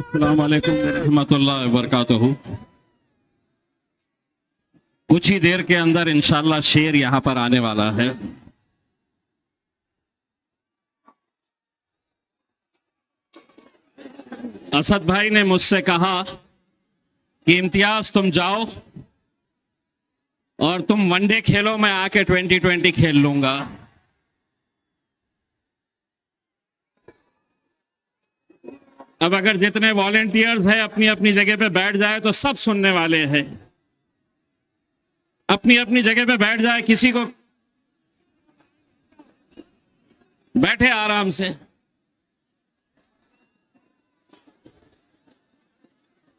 अस्सलाम वालेकुम रहमतुल्लाहि व बरकातहू। कुछ ही देर के अंदर इंशाल्लाह शेर यहां पर आने वाला है। असद भाई ने मुझसे कहा कि इम्तियाज तुम जाओ और तुम वनडे खेलो, मैं आके 2020 खेल लूंगा। अब अगर जितने वॉलेंटियर्स हैं अपनी अपनी जगह पे बैठ जाए तो सब सुनने वाले हैं। अपनी अपनी जगह पे बैठ जाए, किसी को बैठे आराम से।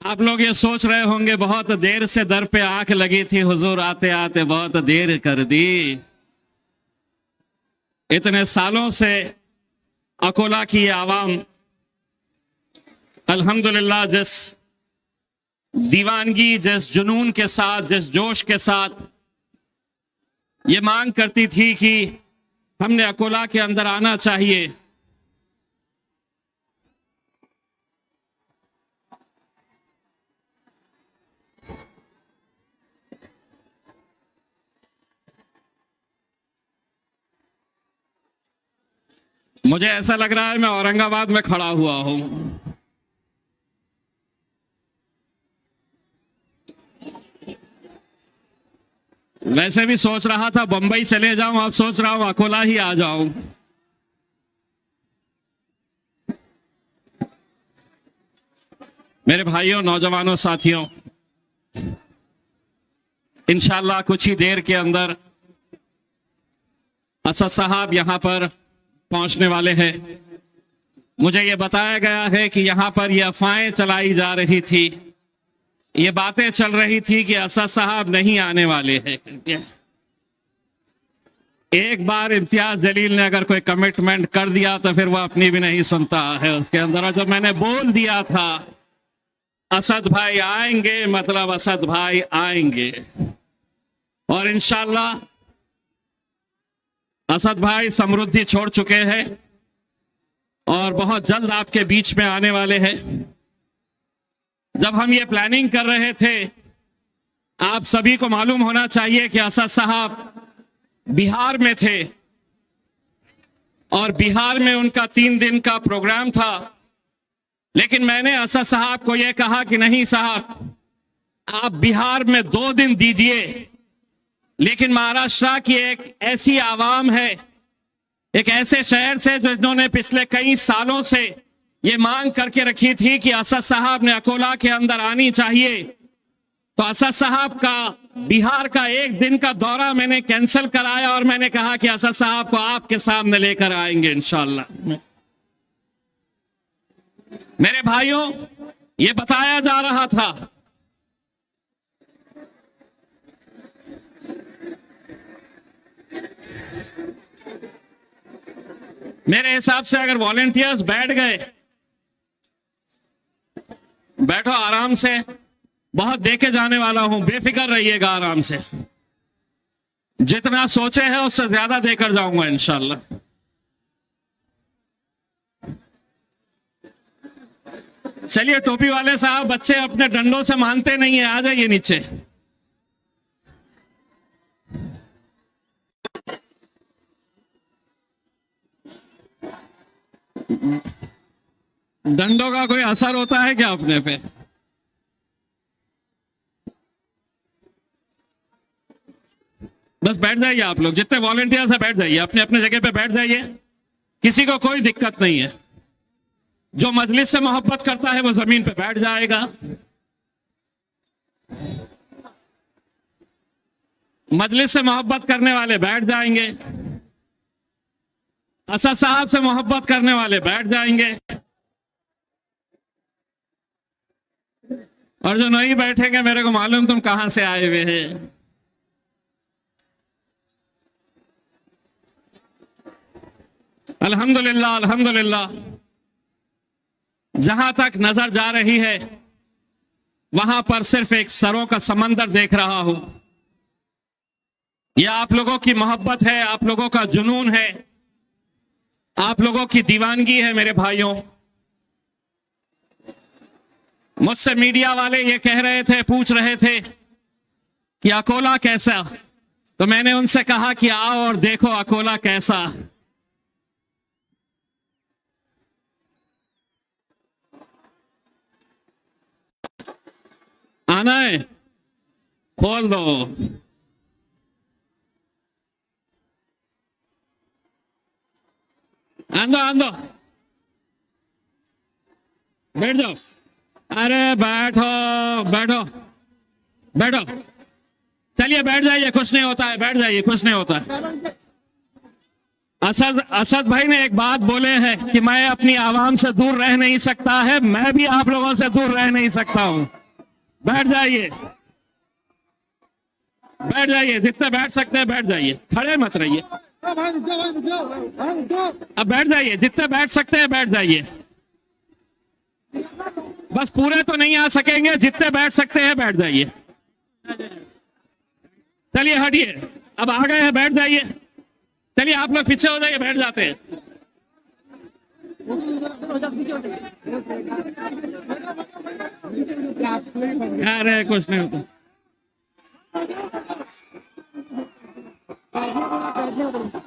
आप लोग ये सोच रहे होंगे बहुत देर से दर पे आंख लगी थी, हुजूर आते आते बहुत देर कर दी। इतने सालों से अकोला की ये आवाम अल्हम्दुलिल्लाह जिस दीवानगी, जिस जुनून के साथ, जिस जोश के साथ ये मांग करती थी कि हमने अकोला के अंदर आना चाहिए, मुझे ऐसा लग रहा है मैं औरंगाबाद में खड़ा हुआ हूं। वैसे भी सोच रहा था बंबई चले जाऊं, अब सोच रहा हूं अकोला ही आ जाऊं। मेरे भाइयों, नौजवानों, साथियों, इंशाल्लाह कुछ ही देर के अंदर असद साहब यहां पर पहुंचने वाले हैं। मुझे यह बताया गया है कि यहां पर यह अफवाहें चलाई जा रही थी, ये बातें चल रही थी कि असद साहब नहीं आने वाले हैं। एक बार इम्तियाज जलील ने अगर कोई कमिटमेंट कर दिया तो फिर वह अपनी भी नहीं सुनता है उसके अंदर। और जब मैंने बोल दिया था असद भाई आएंगे, मतलब असद भाई आएंगे। और इंशाल्लाह असद भाई समृद्धि छोड़ चुके हैं और बहुत जल्द आपके बीच में आने वाले हैं। जब हम ये प्लानिंग कर रहे थे, आप सभी को मालूम होना चाहिए कि असद साहब बिहार में थे और बिहार में उनका 3 दिन का प्रोग्राम था। लेकिन मैंने असद साहब को यह कहा कि नहीं साहब, आप बिहार में 2 दिन दीजिए, लेकिन महाराष्ट्र की एक ऐसी आवाम है, एक ऐसे शहर से जिन्होंने पिछले कई सालों से ये मांग करके रखी थी कि असद साहब ने अकोला के अंदर आनी चाहिए। तो असद साहब का बिहार का 1 दिन का दौरा मैंने कैंसिल कराया और मैंने कहा कि असद साहब को आपके सामने लेकर आएंगे इंशाल्लाह। मेरे भाइयों, ये बताया जा रहा था मेरे हिसाब से अगर वॉलेंटियर्स बैठ गए, बैठो आराम से, बहुत देके जाने वाला हूं, बेफिक्र रहिएगा आराम से। जितना सोचे हैं उससे ज्यादा देकर जाऊंगा इंशाल्लाह। चलिए, टोपी वाले साहब, बच्चे अपने डंडों से मानते नहीं है, आ जाइए नीचे। डंडों का कोई असर होता है क्या अपने पे? बस बैठ जाइए आप लोग, जितने वॉलेंटियर्स हैं बैठ जाइए, अपने अपने जगह पे बैठ जाइए। किसी को कोई दिक्कत नहीं है। जो मजलिस से मोहब्बत करता है वो जमीन पे बैठ जाएगा। मजलिस से मोहब्बत करने वाले बैठ जाएंगे, असद साहब से मोहब्बत करने वाले बैठ जाएंगे, और जो नहीं बैठेंगे मेरे को मालूम तुम कहां से आए हुए हैं। अल्हम्दुलिल्लाह, अल्हम्दुलिल्लाह, जहां तक नजर जा रही है वहां पर सिर्फ एक सरों का समंदर देख रहा हूं। यह आप लोगों की मोहब्बत है, आप लोगों का जुनून है, आप लोगों की दीवानगी है। मेरे भाइयों, मुझसे मीडिया वाले ये कह रहे थे, पूछ रहे थे कि अकोला कैसा, तो मैंने उनसे कहा कि आओ और देखो अकोला कैसा। आना है, खोल दो। आंदो आंदो, बैठ जाओ। अरे बैठो बैठो बैठो, चलिए बैठ जाइए, कुछ नहीं होता है, बैठ जाइए, कुछ नहीं होता है। असद भाई ने एक बात बोले हैं कि मैं अपनी आवाम से दूर रह नहीं सकता है, मैं भी आप लोगों से दूर रह नहीं सकता हूं। बैठ जाइए, बैठ जाइए, जितने बैठ सकते हैं बैठ जाइए, खड़े मत रहिए। अब बैठ जाइए, जितने बैठ सकते हैं बैठ जाइए। बस पूरे तो नहीं आ सकेंगे, जितने बैठ सकते हैं बैठ जाइए। चलिए हटिए, अब आ गए हैं, बैठ जाइए। चलिए आप लोग पीछे हो जाइए, बैठ जाते हैं। अरे कुछ नहीं होता।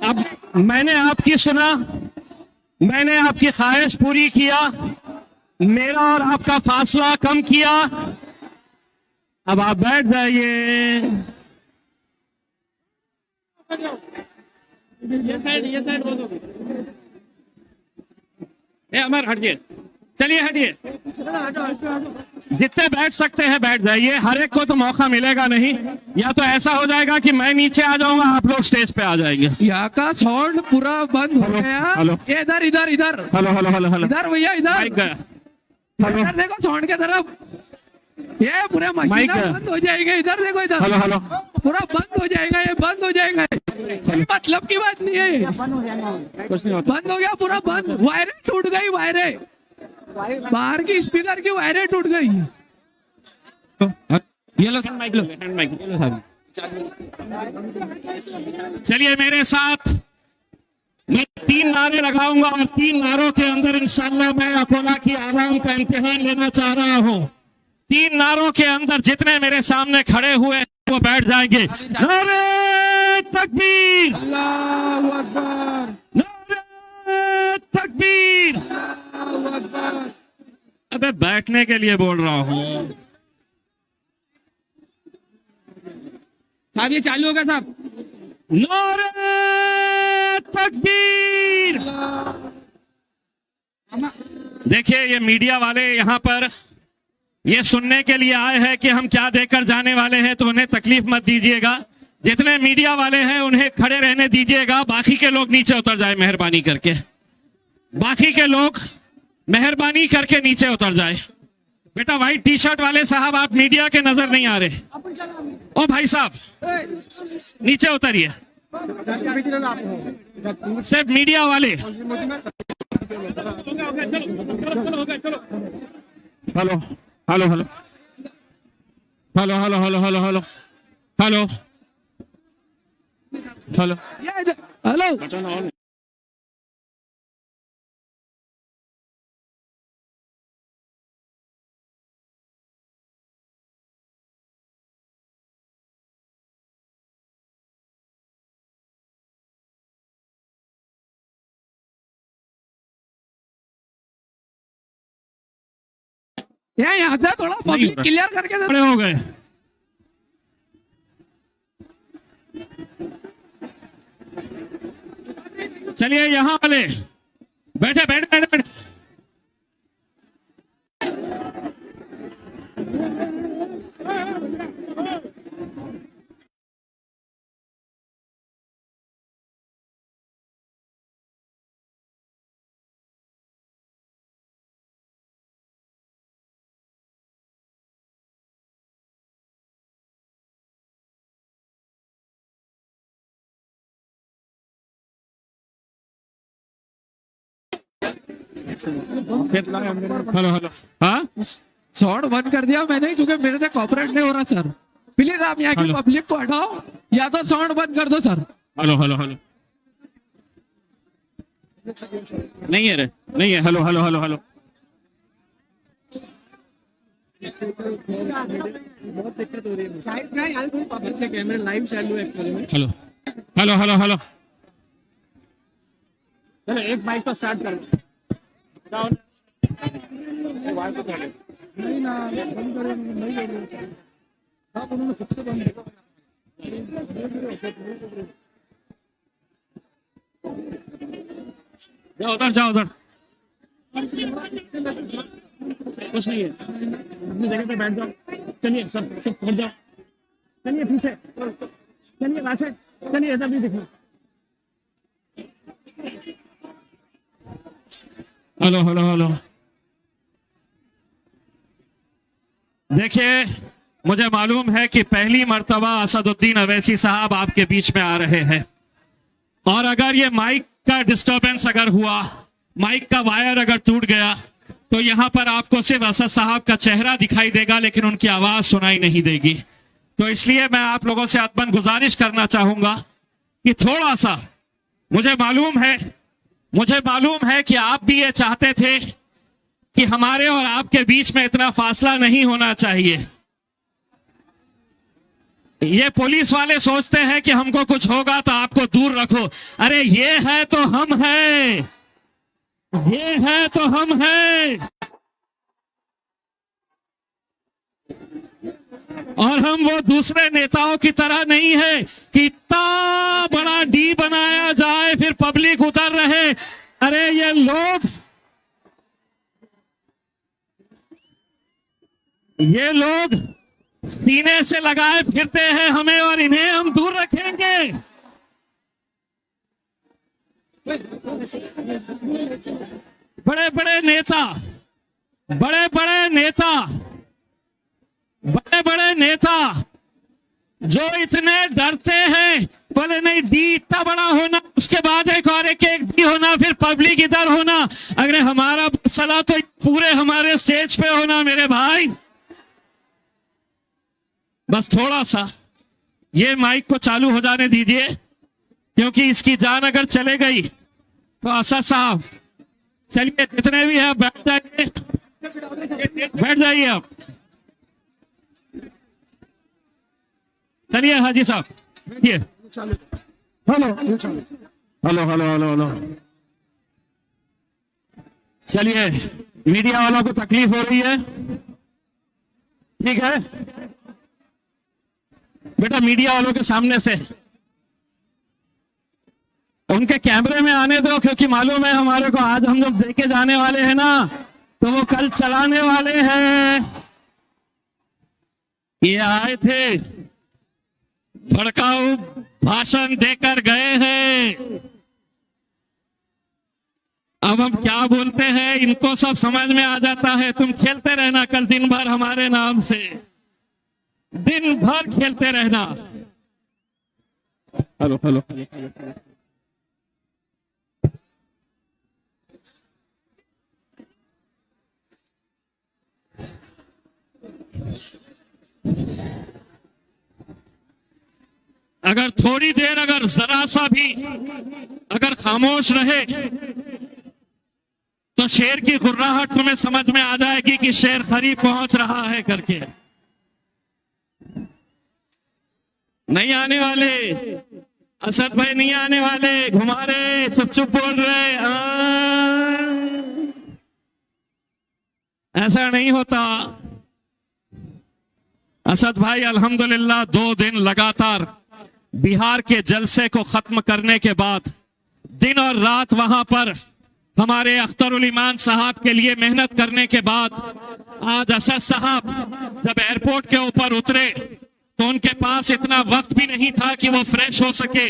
अब मैंने आपकी सुना, मैंने आपकी ख्वाहिश पूरी किया, मेरा और आपका फासला कम किया। अब आप बैठ जाइए। ये साइड बोलो। अमर हटिए, चलिए हटिए। जितने बैठ सकते हैं बैठ जाइए, हर एक को तो मौका मिलेगा नहीं। या तो ऐसा हो जाएगा कि मैं नीचे आ जाऊंगा, आप लोग स्टेज पे आ जाएंगे। यहाँ का साउंड पूरा बंद हो गया। इधर इधर इधर, हेलो हेलो हेलो हेलो, इधर भैया इधर, माइक गया। इधर देखो साउंड के तरफ, ये पूरे मशीन बंद हो जाएंगे। इधर देखो, इधर हेलो हेलो, पूरा बंद हो जाएगा, ये बंद हो जाएगा। कोई मतलब की बात नहीं है, कुछ नहीं होता। बंद हो गया, पूरा बंद। वायरें टूट गई, वायरें बाहर की स्पीकर की वायरें टूट गई। ये लो माइक, लो हैंड माइक, ये लो साहब। चलिए मेरे साथ, मैं 3 नारे लगाऊंगा और 3 नारों के अंदर इंशाल्लाह मैं अकोला की आवाम का इम्तिहान लेना चाह रहा हूं। 3 नारों के अंदर जितने मेरे सामने खड़े हुए हैं वो बैठ जाएंगे। नारे तकबीर, अल्लाहू अकबर, नारे तकबीर। अबे बैठने के लिए बोल रहा हूं साहब। ये चालू होगा साहब। नारे तकबीर। देखिए ये मीडिया वाले यहाँ पर ये सुनने के लिए आए हैं कि हम क्या देकर जाने वाले हैं, तो उन्हें तकलीफ मत दीजिएगा। जितने मीडिया वाले हैं उन्हें खड़े रहने दीजिएगा, बाकी के लोग नीचे उतर जाए मेहरबानी करके। बाकी के लोग मेहरबानी करके नीचे उतर जाए। बेटा व्हाइट टी शर्ट वाले साहब, आप मीडिया के नजर नहीं आ रहे। ओ भाई साहब नीचे उतरिए, सिर्फ मीडिया वाले। Hello hello hello hello hello hello hello hello hello hello hello, यहाँ से थोड़ा पब्लिक क्लियर करके खड़े हो गए। चलिए यहाँ वाले बैठे बैठे बैठे बैठे। हेलो हेलो, हाँ साउंड बंद कर दिया मैंने क्योंकि मेरे से कॉपरेट नहीं हो रहा सर। प्लीज आप यहाँ की पब्लिक को हटाओ या तो साउंड बंद कर दो सर। हेलो हेलो हेलो, नहीं है रे, नहीं है। हेलो हेलो हेलो हेलो बहुत दिक्कत हो रही है शायद ना यार कोई पब्लिक के कैमरे लाइव चालू है एक्चुअली में। हेलो हेलो हेलो हेलो, चलो एक बाइक को स्टार्ट कर। नहीं ना बंद करो नहीं कर रहे आप उन्होंने सबसे बंद जाओ उधर, जाओ उधर, कुछ नहीं है, अपनी जगह पे बैठ जाओ। चलिए सब सब बैठ जाओ, चलिए पीछे, चलिए वैसे, चलिए इधर भी दिखो। हेलो हेलो हेलो, देखिए मुझे मालूम है कि पहली मर्तबा असदुद्दीन अवैसी साहब आपके बीच में आ रहे हैं, और अगर ये माइक का डिस्टरबेंस अगर हुआ, माइक का वायर अगर टूट गया, तो यहां पर आपको सिर्फ असद साहब का चेहरा दिखाई देगा लेकिन उनकी आवाज सुनाई नहीं देगी। तो इसलिए मैं आप लोगों से अदबन गुजारिश करना चाहूंगा कि थोड़ा सा, मुझे मालूम है कि आप भी ये चाहते थे कि हमारे और आपके बीच में इतना फासला नहीं होना चाहिए। ये पुलिस वाले सोचते हैं कि हमको कुछ होगा तो आपको दूर रखो। अरे ये है तो हम हैं, ये है तो हम हैं, और हम वो दूसरे नेताओं की तरह नहीं है कि इतना बड़ा डी बनाया जाए फिर पब्लिक उतर रहे। अरे ये लोग सीने से लगाए फिरते हैं हमें, और इन्हें हम दूर रखेंगे। बड़े बड़े नेता जो इतने डरते हैं, बोले नहीं डी इतना बड़ा होना, उसके बाद एक और एक डी होना, फिर पब्लिक इधर होना। अगर हमारा सलाह तो पूरे हमारे स्टेज पे होना मेरे भाई। बस थोड़ा सा ये माइक को चालू हो जाने दीजिए, क्योंकि इसकी जान अगर चले गई तो असद साहब, चलिए जितने भी हैं बैठ जाइए, बैठ जाइए आप। चलिए हाजी साहब बैठिए। Hello hello hello hello hello, चलिए मीडिया वालों को तकलीफ हो रही है, ठीक है बेटा, मीडिया वालों के सामने से उनके कैमरे में आने दो, क्योंकि मालूम है हमारे को आज हम जब देखे जाने वाले हैं ना, तो वो कल चलाने वाले हैं। ये आए थे, भड़काऊ भाषण देकर गए हैं, अब हम क्या बोलते हैं इनको सब समझ में आ जाता है। तुम खेलते रहना कल दिन भर हमारे नाम से, दिन भर खेलते रहना। हेलो हेलो, अगर थोड़ी देर, अगर जरा सा भी अगर खामोश रहे तो शेर की गुर्राहट तुम्हें समझ में आ जाएगी कि शेर करीब पहुंच रहा है करके। नहीं आने वाले असद भाई, नहीं आने वाले, घुमा रहे, चुप चुप बोल रहे। ऐसा नहीं होता। असद भाई अल्हम्दुलिल्लाह 2 दिन लगातार बिहार के जलसे को खत्म करने के बाद दिन और रात वहां पर हमारे अख्तरुल ईमान साहब के लिए मेहनत करने के बाद आज असद साहब जब एयरपोर्ट के ऊपर उतरे तो उनके पास इतना वक्त भी नहीं था कि वो फ्रेश हो सके।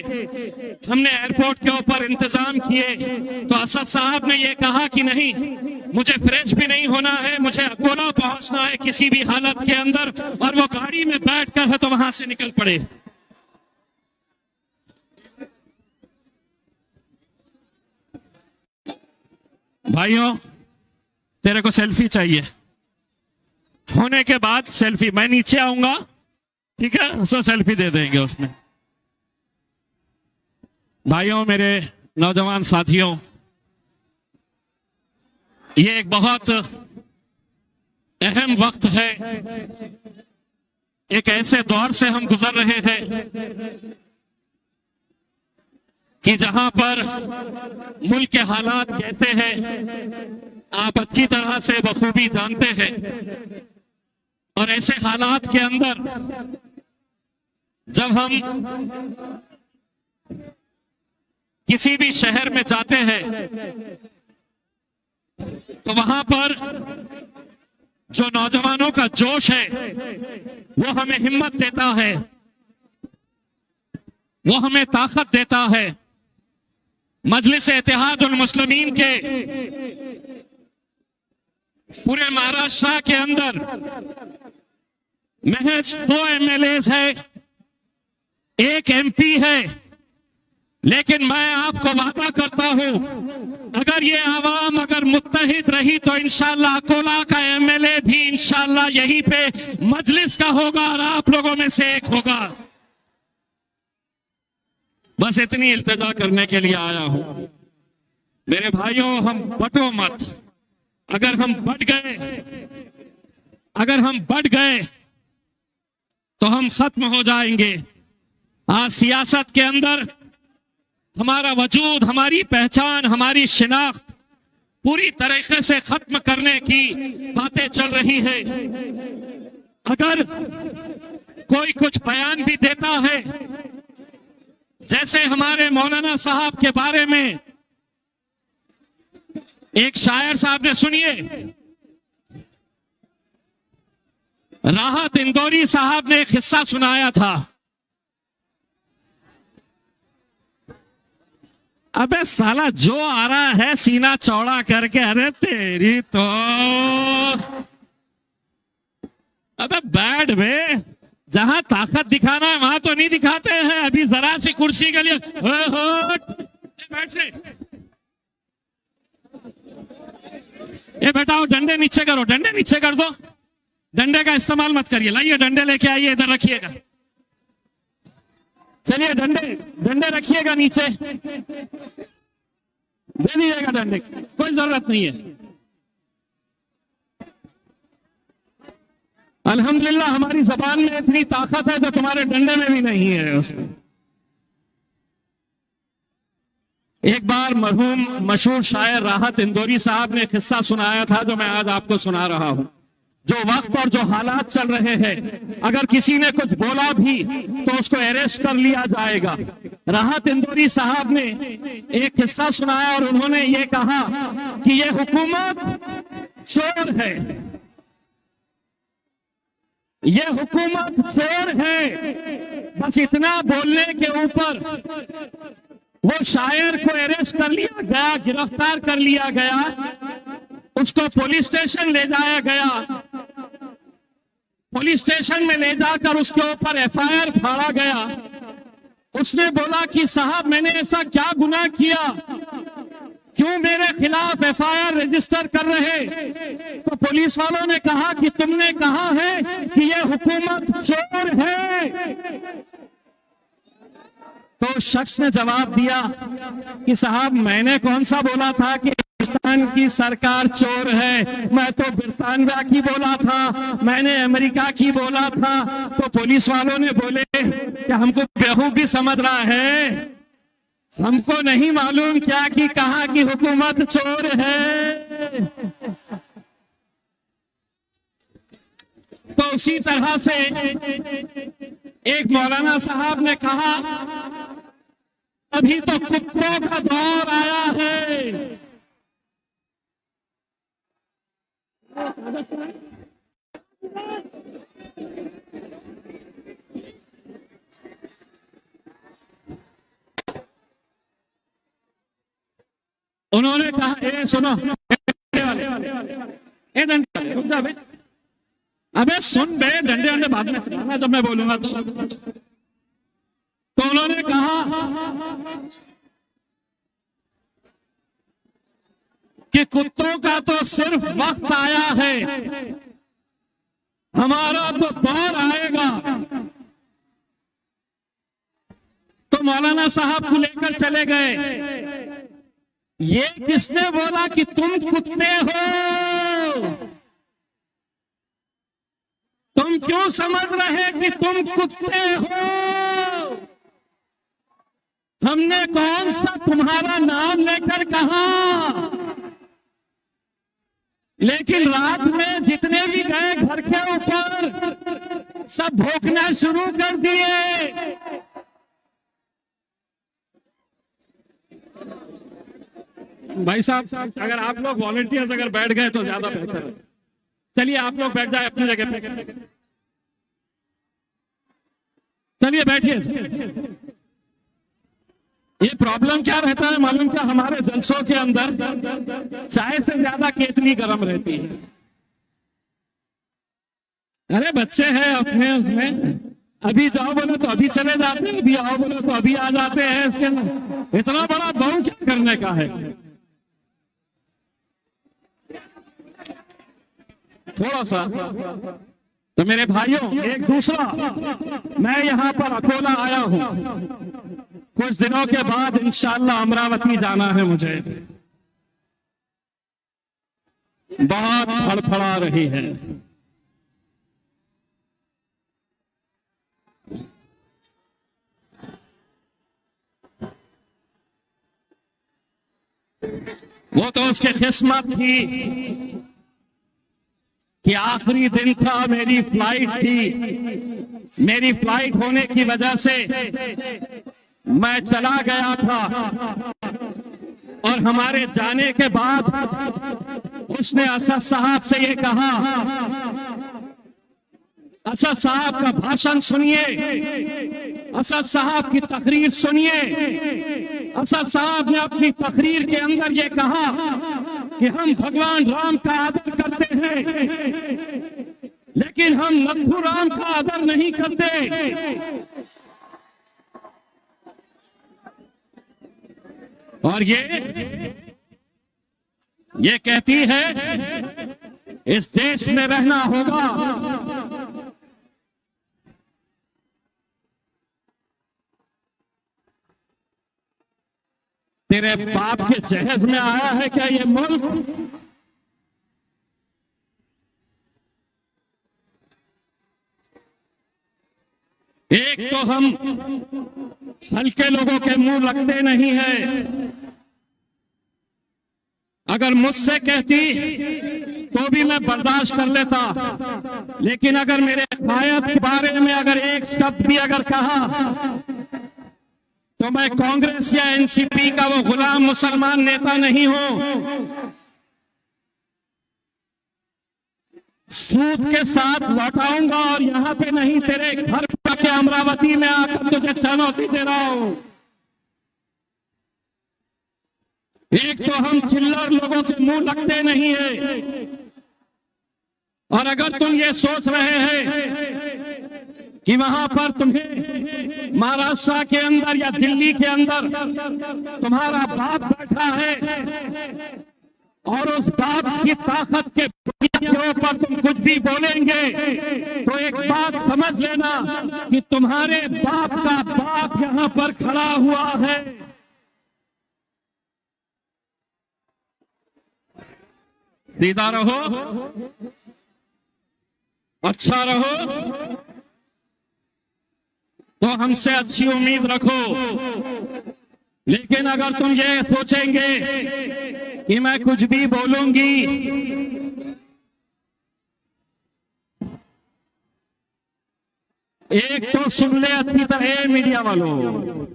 हमने एयरपोर्ट के ऊपर इंतजाम किए तो असद साहब ने ये कहा कि नहीं, मुझे फ्रेश भी नहीं होना है, मुझे अकोला पहुंचना है किसी भी हालत के अंदर, और वो गाड़ी में बैठकर है तो वहां से निकल पड़े। भाइयों, तेरे को सेल्फी चाहिए, होने के बाद सेल्फी, मैं नीचे आऊंगा, ठीक है, सो सेल्फी दे देंगे उसमें। भाइयों, मेरे नौजवान साथियों, ये एक बहुत अहम वक्त है, एक ऐसे दौर से हम गुजर रहे हैं कि जहां पर मुल्क के हालात कैसे हैं आप अच्छी तरह से बखूबी जानते हैं। और ऐसे हालात के अंदर जब हम किसी भी शहर में जाते हैं तो वहां पर जो नौजवानों का जोश है वो हमें हिम्मत देता है, वो हमें ताकत देता है। मजलिस इत्तेहादुल मुस्लिमीन के पूरे महाराष्ट्र के अंदर महज 2 MLAs है, 1 MP है, लेकिन मैं आपको वादा करता हूं अगर ये आवाम अगर मुत्तहिद रही तो इंशाल्लाह अकोला का MLA भी इंशाल्लाह यहीं पे मजलिस का होगा और आप लोगों में से एक होगा। बस इतनी इल्तिजा करने के लिए आया हूं। मेरे भाइयों, हम बटो मत। अगर हम बढ़ गए तो हम खत्म हो जाएंगे। आज सियासत के अंदर हमारा वजूद, हमारी पहचान, हमारी शिनाख्त पूरी तरीके से खत्म करने की बातें चल रही है। अगर कोई कुछ बयान भी देता है, जैसे हमारे मौलाना साहब के बारे में एक शायर साहब ने, सुनिए, राहत इंदौरी साहब ने एक किस्सा सुनाया था। अबे साला जो आ रहा है सीना चौड़ा करके, अरे तेरी तो अबे बैठ बे, जहां ताकत दिखाना है वहां तो नहीं दिखाते हैं। अभी जरा सी कुर्सी के लिए बैठ से ये बैठाओ, डंडे नीचे करो, डंडे नीचे कर दो, डंडे का इस्तेमाल मत करिए। लाइए डंडे लेके आइए, इधर रखिएगा। चलिए डंडे रखिएगा नीचे, दे दीजिएगा डंडे, कोई जरूरत नहीं है। अल्हम्दुलिल्लाह हमारी जबान में इतनी ताकत है जो तुम्हारे डंडे में भी नहीं है। उसमें एक बार मरहूम मशहूर शायर राहत इंदौरी साहब ने किस्सा सुनाया था जो मैं आज आपको सुना रहा हूं। जो वक्त और जो हालात चल रहे हैं, अगर किसी ने कुछ बोला भी तो उसको अरेस्ट कर लिया जाएगा। राहत इंदौरी साहब ने एक किस्सा सुनाया और उन्होंने ये कहा कि ये हुकूमत चोर है, ये हुकूमत चोर है। बस इतना बोलने के ऊपर वो शायर को अरेस्ट कर लिया गया, गिरफ्तार कर लिया गया, उसको पुलिस स्टेशन ले जाया गया। पुलिस स्टेशन में ले जाकर उसके ऊपर FIR फाड़ा गया। उसने बोला कि साहब मैंने ऐसा क्या गुनाह किया, क्यों मेरे खिलाफ FIR रजिस्टर कर रहे? तो पुलिस वालों ने कहा कि तुमने कहा है कि यह हुकूमत चोर है। तो उस शख्स ने जवाब दिया कि साहब मैंने कौन सा बोला था कि पाकिस्तान की सरकार चोर है, मैं तो बरतानिया की बोला था, मैंने अमेरिका की बोला था। तो पुलिस वालों ने बोले कि हमको बेवकूफ भी समझ रहा है, हमको नहीं मालूम क्या कि कहा कि हुकूमत चोर है। तो उसी तरह से एक मौलाना साहब ने कहा अभी तो कुत्तों का दौर आया है। उन्होंने कहा ए सुनो, ए डंडे रुक जा बे, अबे सुन बे, डंडे वंडे बाद में चलाना जब मैं बोलूंगा तो उन्होंने कहा कि कुत्तों का तो सिर्फ वक्त आया है, हमारा तो दौर आएगा। तो मौलाना साहब को लेकर चले गए। ये किसने बोला कि तुम कुत्ते हो? तुम क्यों समझ रहे कि तुम कुत्ते हो? हमने कौन सा तुम्हारा नाम लेकर कहा? लेकिन रात में जितने भी गए घर के ऊपर सब भौंकना शुरू कर दिए। भाई साहब, अगर आप लोग वॉलंटियर्स अगर बैठ गए तो ज्यादा बेहतर है। चलिए आप लोग बैठ जाए अपनी जगह पे। चलिए बैठिए। ये प्रॉब्लम क्या रहता है मालूम क्या? हमारे जलसों के अंदर चाय से ज्यादा केतली गर्म रहती है। अरे बच्चे हैं अपने, उसमें अभी जाओ बोलो तो अभी चले जाते हैं, अभी आओ बोलो तो अभी आ जाते हैं। इसके अंदर इतना बड़ा बहु क्या करने का है? थोड़ा सा तो मेरे भाइयों, एक दूसरा, मैं यहां पर अकोला आया हूं। कुछ दिनों के बाद इंशाअल्लाह अमरावती जाना है मुझे। बहुत फड़फड़ा रही है। वो तो उसकी किस्मत थी कि आखिरी दिन था, मेरी फ्लाइट थी। मेरी फ्लाइट होने की वजह से मैं चला गया था और हमारे जाने के बाद उसने असद साहब से ये कहा, असद साहब का भाषण सुनिए, असद साहब की तकरीर सुनिए। असद साहब ने अपनी तकरीर के अंदर ये कहा कि हम भगवान राम का आदर करते हैं, लेकिन हम नथु राम का आदर नहीं करते। और ये कहती है इस देश में रहना होगा। तेरे बाप के जहेज में आया है क्या ये मुल्क? एक तो हम हल्के लोगों के मुंह लगते नहीं है। अगर मुझसे कहती तो भी मैं बर्दाश्त कर लेता, लेकिन अगर मेरे कायद के बारे में अगर एक शब्द भी अगर कहा तो मैं कांग्रेस या एनसीपी का वो गुलाम मुसलमान नेता नहीं हूं। सूद के साथ लौटाऊंगा और यहां पे नहीं, तेरे घर के अमरावती में आकर तुझे चुनौती दे रहा हूं। एक तो हम चिल्लर लोगों के मुंह लगते नहीं है, और अगर तुम ये सोच रहे हैं कि वहां पर तुम्हें महाराष्ट्र के अंदर या दिल्ली के अंदर तुम्हारा बाप बैठा है और उस बाप की ताकत के ऊपर तुम कुछ भी बोलेंगे, तो एक बात समझ लेना कि तुम्हारे बाप का बाप यहां पर खड़ा हुआ है। सीधा रहो, अच्छा रहो, तो हमसे अच्छी उम्मीद रखो। लेकिन अगर तुम ये सोचेंगे कि मैं कुछ भी बोलूंगी, एक तो सुन ले अच्छी तरह मीडिया वालों,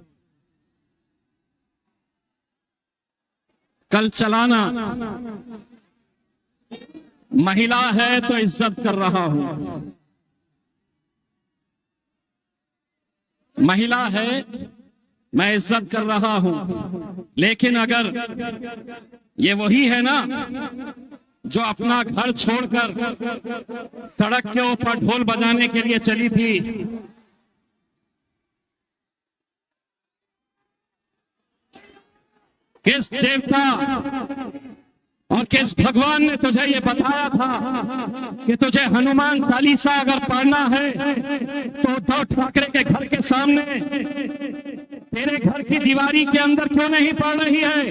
कल चलाना महिला है तो इज्जत कर रहा हूं, महिला है मैं इज्जत कर रहा हूं। लेकिन अगर ये वही है ना जो अपना घर छोड़कर सड़क के ऊपर ढोल बजाने के लिए चली थी, किस देवता और किस भगवान ने तुझे ये बताया था कि तुझे हनुमान चालीसा अगर पढ़ना है तो उद्धव ठाकरे के घर के सामने तेरे घर की दीवारी के अंदर क्यों नहीं पढ़ रही है?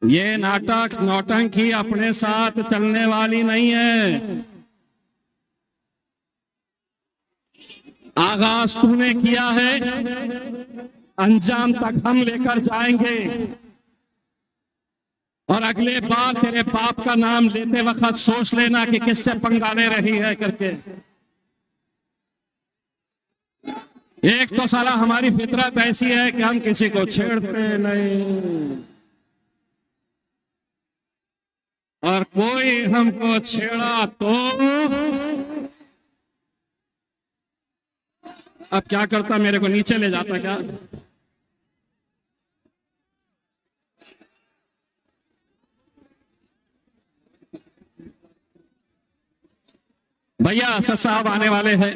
ये नाटक नौटंकी अपने साथ चलने वाली नहीं है। आगाज तूने किया है, अंजाम तक हम लेकर जाएंगे। और अगले बार तेरे बाप का नाम लेते वक्त सोच लेना कि किससे पंगा ले रही है करके। एक तो साला हमारी फितरत ऐसी है कि हम किसी को छेड़ते नहीं, और कोई हमको छेड़ा तो अब क्या करता, मेरे को नीचे ले जाता क्या? भैया असद साहब आने वाले हैं,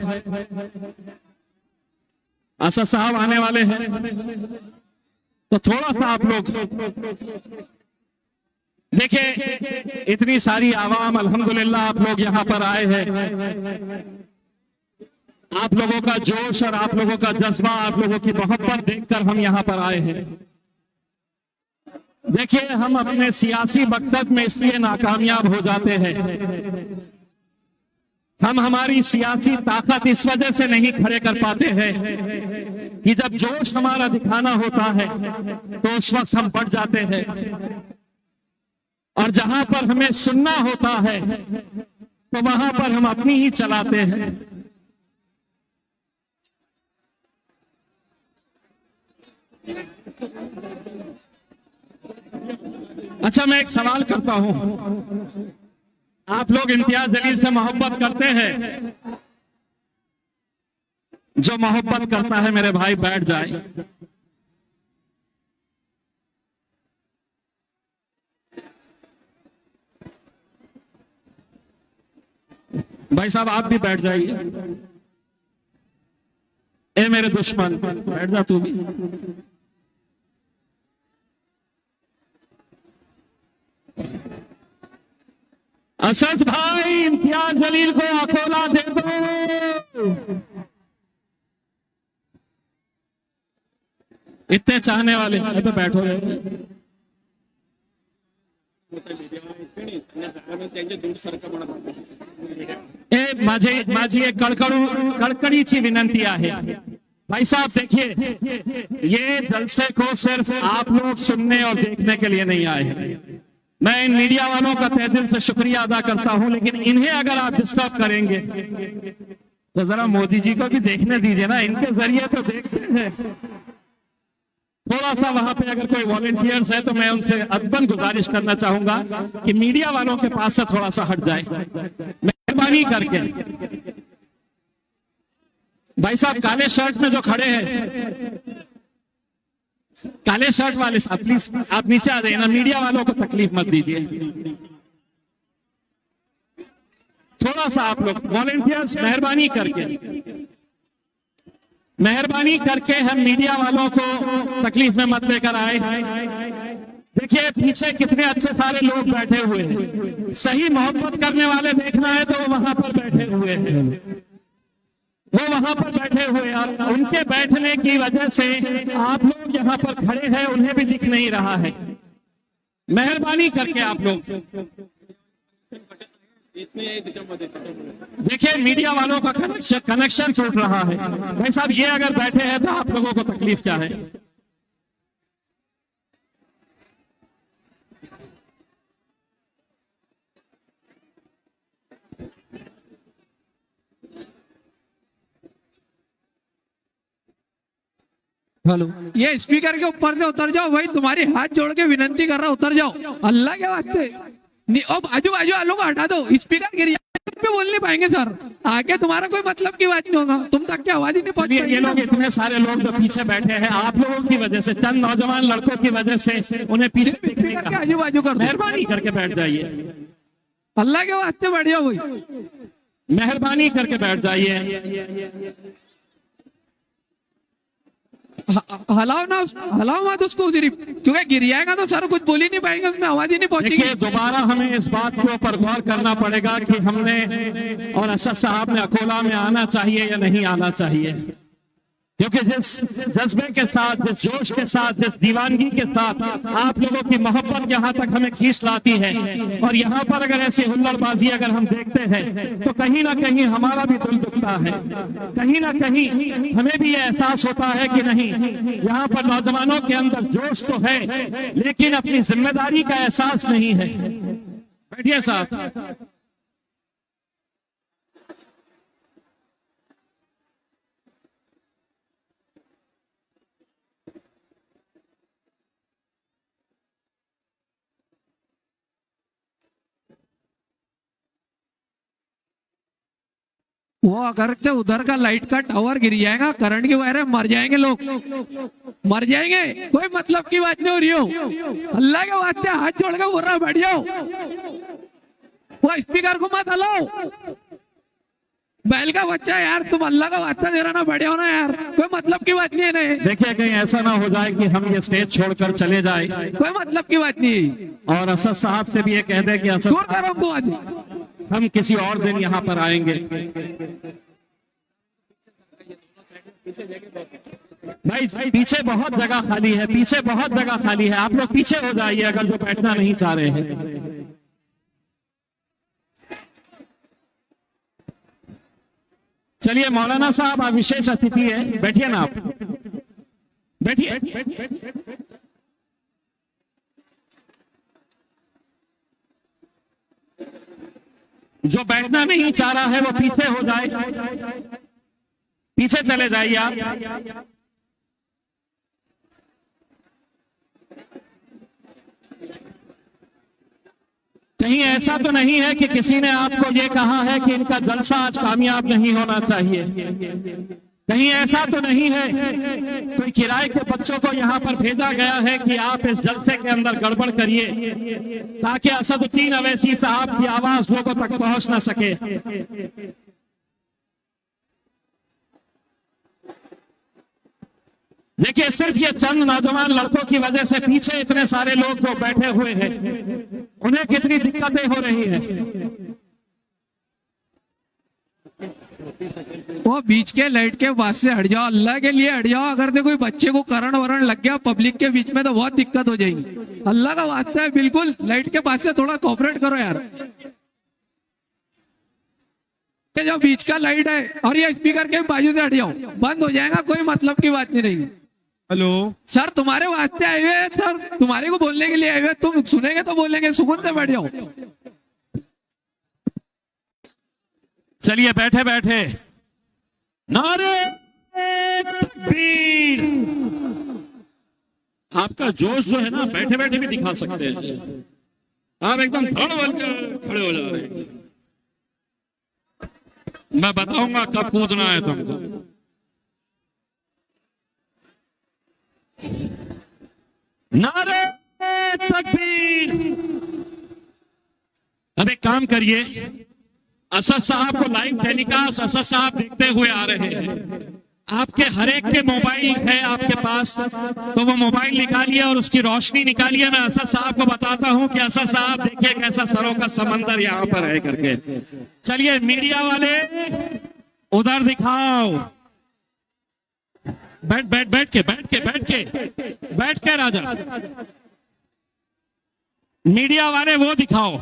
असद साहब आने वाले हैं, तो थोड़ा सा आप लोग देखिए, इतनी सारी आवाम अल्हम्दुलिल्लाह आप लोग यहां पर आए हैं। आप लोगों का जोश और आप लोगों का जज्बा, आप लोगों की मोहब्बत देखकर हम यहां पर आए हैं। देखिए, हम अपने सियासी मकसद में इसलिए नाकामयाब हो जाते हैं, हम हमारी सियासी ताकत इस वजह से नहीं खड़े कर पाते हैं कि जब जोश हमारा दिखाना होता है तो उस वक्त हम बढ़ जाते हैं, और जहां पर हमें सुनना होता है तो वहां पर हम अपनी ही चलाते हैं। अच्छा, मैं एक सवाल करता हूं, आप लोग इम्तियाज जलील से मोहब्बत करते हैं? जो मोहब्बत करता है मेरे भाई बैठ जाए। भाई साहब आप भी बैठ जाइए। ए मेरे दुश्मन, बैठ जा तू भी। असद भाई, इम्तियाज जलील को अकोला दे दो। इतने चाहने वाले यहाँ पे बैठो। माझी एक कड़कड़ीची विनंती आहे। भाई साहब देखिए, ये जलसे को सिर्फ आप लोग सुनने और देखने के लिए नहीं आए हैं। मैं इन मीडिया वालों का तहे दिल से शुक्रिया अदा करता हूं, लेकिन इन्हें अगर आप डिस्टर्ब करेंगे तो जरा मोदी जी को भी देखने दीजिए ना, इनके जरिए तो देखते हैं। थोड़ा सा वहां पे अगर कोई वॉलंटियर्स है तो मैं उनसे अदबन गुजारिश करना चाहूंगा कि मीडिया वालों के पास से थोड़ा सा हट जाए, मेहरबानी करके। भाई साहब काले शर्ट में जो खड़े हैं, काले शर्ट वाले साहब प्लीज आप नीचे आ जाइए ना, मीडिया वालों को तकलीफ मत दीजिए। थोड़ा सा आप लोग वॉलंटियर्स मेहरबानी करके हम मीडिया वालों को तकलीफ में मत लेकर आए। देखिए पीछे कितने अच्छे सारे लोग बैठे हुए हैं, सही मोहब्बत करने वाले देखना है तो वो वहां पर बैठे हुए हैं, वो वहां पर बैठे हुए, और उनके बैठने की वजह से आप लोग यहाँ पर खड़े हैं, उन्हें भी दिख नहीं रहा है। मेहरबानी करके आप लोग देखिए, मीडिया वालों का कनेक्शन टूट रहा है। भाई साहब ये अगर बैठे हैं तो आप लोगों को तकलीफ क्या है? हेलो, ये स्पीकर के ऊपर से उतर जाओ भाई, तुम्हारी हाथ जोड़ के विनंती कर रहा, उतर जाओ। अल्लाह के वास्ते अब आजू बाजू वालों को हटा दो, स्पीकर गिर भी बोल नहीं पाएंगे सर, आगे तुम्हारा कोई मतलब की बात नहीं होगा, तुम तक की आवाज ही नहीं पहुंच पाएगी। ये लोग इतने सारे लोग जो पीछे बैठे हैं, आप लोगों की वजह से, चंद नौजवान लड़कों की वजह से उन्हें पीछे स्पीकर के आजू बाजू कर दो, मेहरबानी करके बैठ जाइए। अल्लाह के वास्ते बैठ जाओ भाई, मेहरबानी करके बैठ जाइए। हलाओ ना, हलाओ मत उसको सिर्फ, क्योंकि गिर जाएगा तो सर कुछ बोल ही नहीं पाएंगे, उसमें आवाज ही नहीं पहुंचेगी। देखिए दोबारा हमें इस बात के ऊपर गौर करना पड़ेगा कि हमने और असद साहब ने अकोला में आना चाहिए या नहीं आना चाहिए। क्योंकि जिस जज्बे के साथ, जिस जोश के साथ, जिस दीवानगी के साथ आप लोगों की मोहब्बत यहाँ तक हमें खींच लाती है, और यहाँ पर अगर ऐसी हुल्लड़बाजी अगर हम देखते हैं तो कहीं ना कहीं हमारा भी दिल दुखता है, कहीं ना कहीं हमें भी ये एहसास होता है कि नहीं, यहाँ पर नौजवानों के अंदर जोश तो है लेकिन अपनी जिम्मेदारी का एहसास नहीं है। बैठिए साहब। वो अगर से उधर का लाइट का टावर गिर जाएगा, करंट की वायर है, मर जाएंगे लोग, मर जाएंगे। कोई मतलब की बात नहीं हो रही हो। अल्लाह के वास्ते हाथ जोड़ के बोल रहा बैठ जाओ, वो स्पीकर को मत हलाओ। बैल का बच्चा यार, तुम अल्लाह का वास्ता दे रहा ना, बैठे हो ना यार, कोई मतलब की बात नहीं है। नहीं देखिए कहीं ऐसा ना हो जाए कि हम ये स्टेज छोड़कर चले जाए, कोई मतलब की बात नहीं। और असद साहब से भी ये कह दे कि असद दूर करो हमको, आज हम किसी और दिन यहाँ पर आएंगे। भाई पीछे बहुत जगह खाली है, पीछे बहुत जगह खाली है, आप लोग पीछे हो जाइए अगर जो बैठना नहीं चाह रहे हैं। चलिए मौलाना साहब आप विशेष अतिथि है, बैठिए ना, आप बैठिए। जो बैठना नहीं चाह रहा है वो पीछे हो जाए, पीछे चले जाइए आप। कहीं ऐसा तो नहीं है कि किसी ने आपको ये कहा है कि इनका जलसा आज कामयाब नहीं होना चाहिए, कहीं ऐसा तो नहीं है कोई किराए के बच्चों को यहाँ पर भेजा गया है कि आप इस जलसे के अंदर गड़बड़ करिए ताकि असदुद्दीन अवैसी साहब की आवाज लोगों तक पहुंच ना सके। देखिए सिर्फ ये चंद नौजवान लड़कों की वजह से पीछे इतने सारे लोग जो बैठे हुए हैं उन्हें कितनी दिक्कतें हो रही हैं। वो बीच के लाइट के पास से हट जाओ, अल्लाह के लिए हट जाओ। अगर से कोई बच्चे को करंट वरण लग गया पब्लिक के बीच में तो बहुत दिक्कत हो जाएगी। अल्लाह का वास्ता है, बिल्कुल लाइट के पास से थोड़ा कोऑपरेट करो यार। जो बीच का लाइट है और ये स्पीकर के बाजू से हट जाओ, बंद हो जाएगा, कोई मतलब की बात नहीं रहेगी। हेलो सर, तुम्हारे वास्ते आए हुए हैं सर, तुम्हारे को बोलने के लिए आए हुए, तुम सुनेंगे तो बोलेंगे, सुकून से बैठ जाओ। चलिए बैठे बैठे नारे तकबीर। आपका जोश जो है ना बैठे बैठे भी दिखा सकते हैं, आप एकदम धड़ बनकर खड़े हो जा रहे हैं। मैं बताऊंगा कब कूदना है तुमको। नारे तकबीर। अब एक काम करिए, असद साहब को लाइव टेलीकास्ट असद साहब देखते हुए आ रहे हैं। आपके हर एक के मोबाइल है आपके पास, तो वो मोबाइल निकालिए और उसकी रोशनी निकालिए। मैं असद साहब को बताता हूं कि असद साहब देखिए कैसा सरों का समंदर यहाँ पर है करके। चलिए मीडिया वाले उधर दिखाओ, बैठ के राजा, मीडिया वाले वो दिखाओ।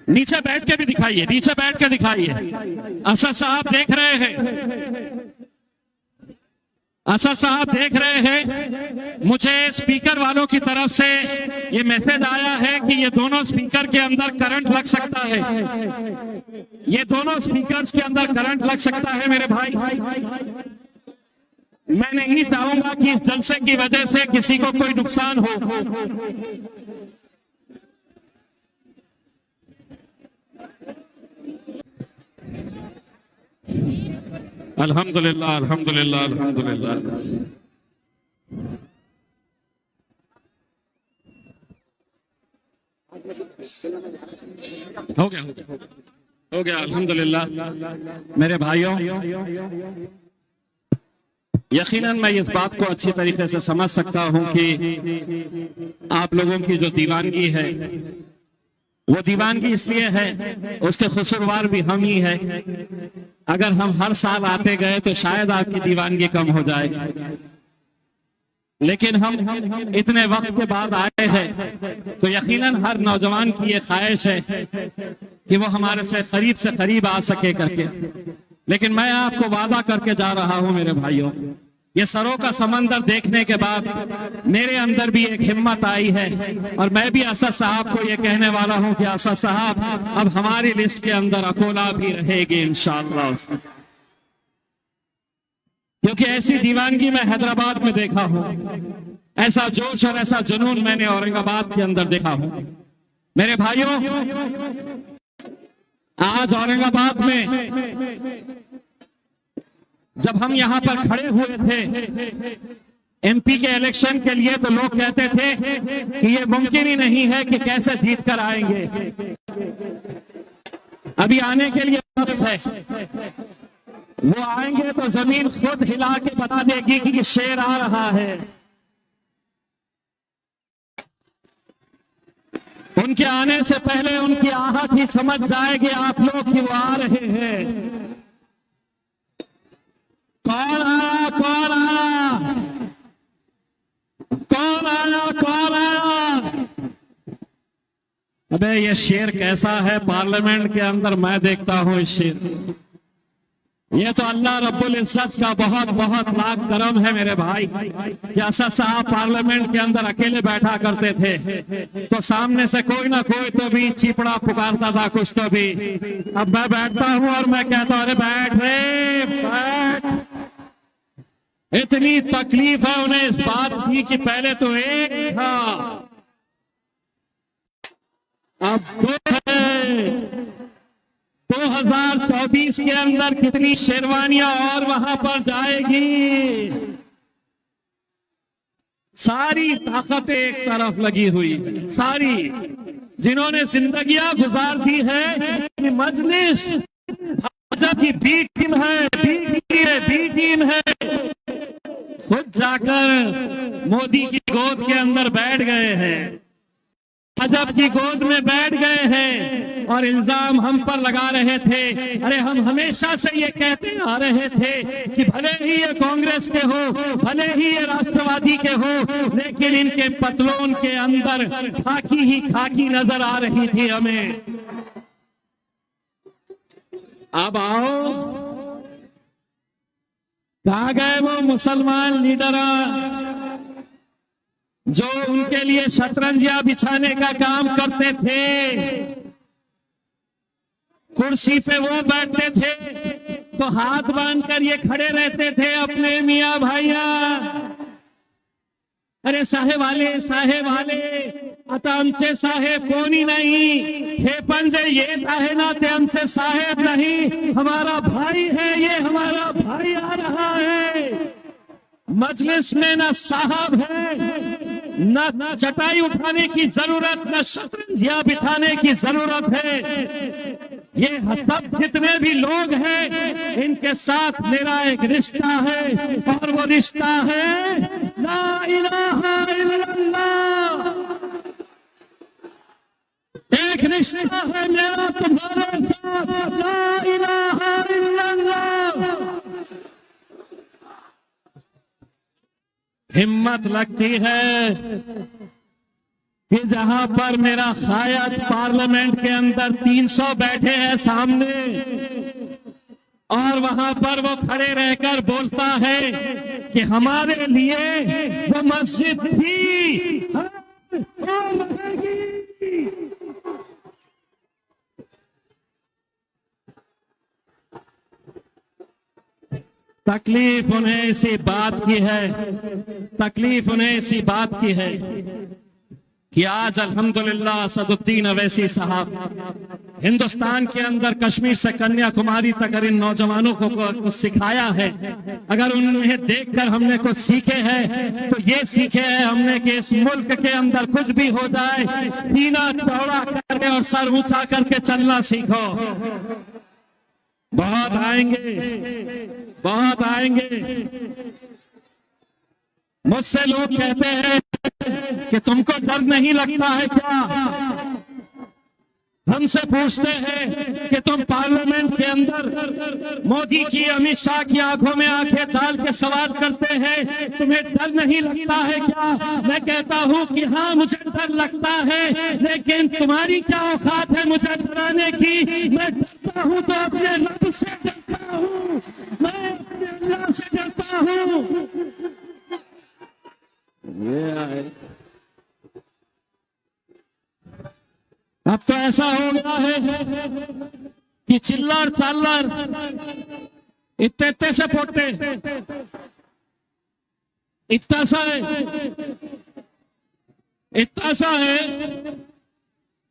नीचे बैठ के भी दिखाइए, नीचे बैठ के दिखाइए। असद साहब देख रहे हैं, असद साहब देख रहे हैं। मुझे स्पीकर वालों की तरफ से ये मैसेज आया है कि ये दोनों स्पीकर के अंदर करंट लग सकता है, ये दोनों स्पीकर्स के अंदर करंट लग सकता है। मेरे भाई, मैं नहीं चाहूंगा कि इस जलसे की वजह से किसी को कोई नुकसान हो। अल्हम्दुलिल्लाह, अल्हम्दुलिल्लाह, अल्हम्दुलिल्लाह। हो गया, हो गया, हो गया। हो गया अल्हम्दुलिल्लाह। मेरे भाइयों, यकीनन मैं इस बात को अच्छी तरीके से समझ सकता हूं कि आप लोगों की जो दीवानगी है वो दीवानगी इसलिए है, उसके कसूरवार भी हम ही है। अगर हम हर साल आते गए तो शायद आपकी दीवानगी कम हो जाएगी, लेकिन हम इतने वक्त के बाद आए हैं तो यकीनन हर नौजवान की ये ख्वाहिश है कि वो हमारे से करीब आ सके करके। लेकिन मैं आपको वादा करके जा रहा हूं मेरे भाइयों, ये सरों का समंदर देखने के बाद मेरे अंदर भी एक हिम्मत आई है और मैं भी असद साहब को ये कहने वाला हूं कि असद साहब अब हमारी लिस्ट के अंदर अकोला भी रहेगी इंशाअल्लाह, क्योंकि ऐसी दीवानगी मैं हैदराबाद में देखा हूं, ऐसा जोश और ऐसा जुनून मैंने औरंगाबाद के अंदर देखा हूं। मेरे भाइयों, आज औरंगाबाद में जब हम यहां पर खड़े हुए थे एमपी के इलेक्शन के लिए, तो लोग कहते थे कि ये मुमकिन ही नहीं है कि कैसे जीत कर आएंगे। अभी आने के लिए वक्त है, वो आएंगे तो जमीन खुद हिला के बता देगी कि शेर आ रहा है। उनके आने से पहले उनकी आहट ही समझ जाएगी आप लोग कि वो आ रहे हैं। कौन आया, कौन आया, कौन आया, कौन आया? अबे ये शेर कैसा है पार्लियामेंट के अंदर, मैं देखता हूं इस शेर। ये तो अल्लाह रब्बुल इज्जत का बहुत बहुत लाख करम है मेरे भाई कि असद साहब पार्लियामेंट के अंदर अकेले बैठा करते थे तो सामने से कोई ना कोई तो भी चिपड़ा पुकारता था कुछ तो भी। अब मैं बैठता हूं और मैं कहता हूं अरे बैठ रे बैठ। इतनी तकलीफ है उन्हें इस बात की कि पहले तो एक था अब दो है। 2024 के अंदर कितनी शेरवानियां और वहां पर जाएगी। सारी ताकतें एक तरफ लगी हुई, सारी जिन्होंने जिंदगियां गुजार दी है कि मजलिस भाजपा की बी टीम है, बी टीम है, खुद जाकर मोदी की गोद के अंदर बैठ गए हैं, भाजपा की गोद में बैठ गए हैं और इल्जाम हम पर लगा रहे थे। अरे हम हमेशा से ये कहते आ रहे थे कि भले ही ये कांग्रेस के हो, भले ही ये राष्ट्रवादी के हो, लेकिन इनके पतलून के अंदर खाकी ही खाकी नजर आ रही थी हमें। अब आओ, कहां गए वो मुसलमान लीडर जो उनके लिए शतरंजियां बिछाने का काम करते थे? कुर्सी पे वो बैठते थे तो हाथ बांधकर ये खड़े रहते थे अपने मियां भाइया। अरे साहेब आले आता आमचे साहेब कोणी नाही, हे पण जे येत आहे ना ते आमचे साहेब नहीं, हमारा भाई है, ये हमारा भाई आ रहा है। मजलिस में ना साहब है, ना चटाई उठाने की जरूरत, ना शतरंजियां बिछाने की जरूरत है। ये सब जितने भी लोग हैं इनके साथ मेरा एक रिश्ता है और वो रिश्ता है ला इलाहा इल्लल्लाह। एक रिश्ता है मेरा तुम्हारे साथ, ला इलाहा इल्लल्लाह। हिम्मत लगती है कि जहां पर मेरा शायद पार्लियामेंट के अंदर 300 बैठे हैं सामने और वहां पर वो खड़े रहकर बोलता है कि हमारे लिए वो मस्जिद थी और रहेगी। तकलीफ उन्हें इसी बात की है, तकलीफ उन्हें इसी बात की है कि आज अल्हम्दुलिल्लाह असदुद्दीन अवैसी साहब हिंदुस्तान के अंदर कश्मीर से कन्याकुमारी तक इन नौजवानों को सिखाया है, अगर उन्हें देखकर हमने कुछ सीखे हैं तो ये सीखे हैं हमने कि इस मुल्क के अंदर कुछ भी हो जाए, सीना चौड़ा करके और सर ऊंचा करके चलना सीखो। बहुत आएंगे, बहुत आएंगे। मुझसे लोग कहते हैं कि तुमको डर नहीं लगता है क्या? हमसे पूछते हैं कि तुम पार्लियामेंट के अंदर मोदी की, अमित शाह की आंखों में आंखें डाल के सवाल करते हैं, तुम्हें डर नहीं लगता है क्या? मैं कहता हूं कि हाँ मुझे डर लगता है, लेकिन तुम्हारी क्या औकात है मुझे डराने की? मैं डरता हूं तो अपने रब से डरता हूं, मैं अपने अल्लाह से डरता हूं। अब तो ऐसा हो गया है कि चिल्लर चालर इतने इतने से पोटे इतना सा है, इतना सा है।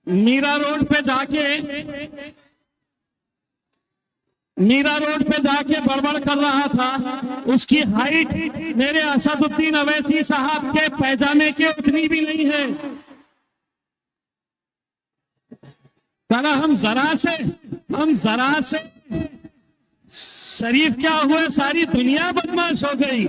मीरा रोड पे जाके बड़बड़ कर रहा था, उसकी हाइट मेरे असदुद्दीन अवैसी साहब के पैजामे के उतनी भी नहीं है। साला हम जरा से शरीफ क्या हुए, सारी दुनिया बदमाश हो गई।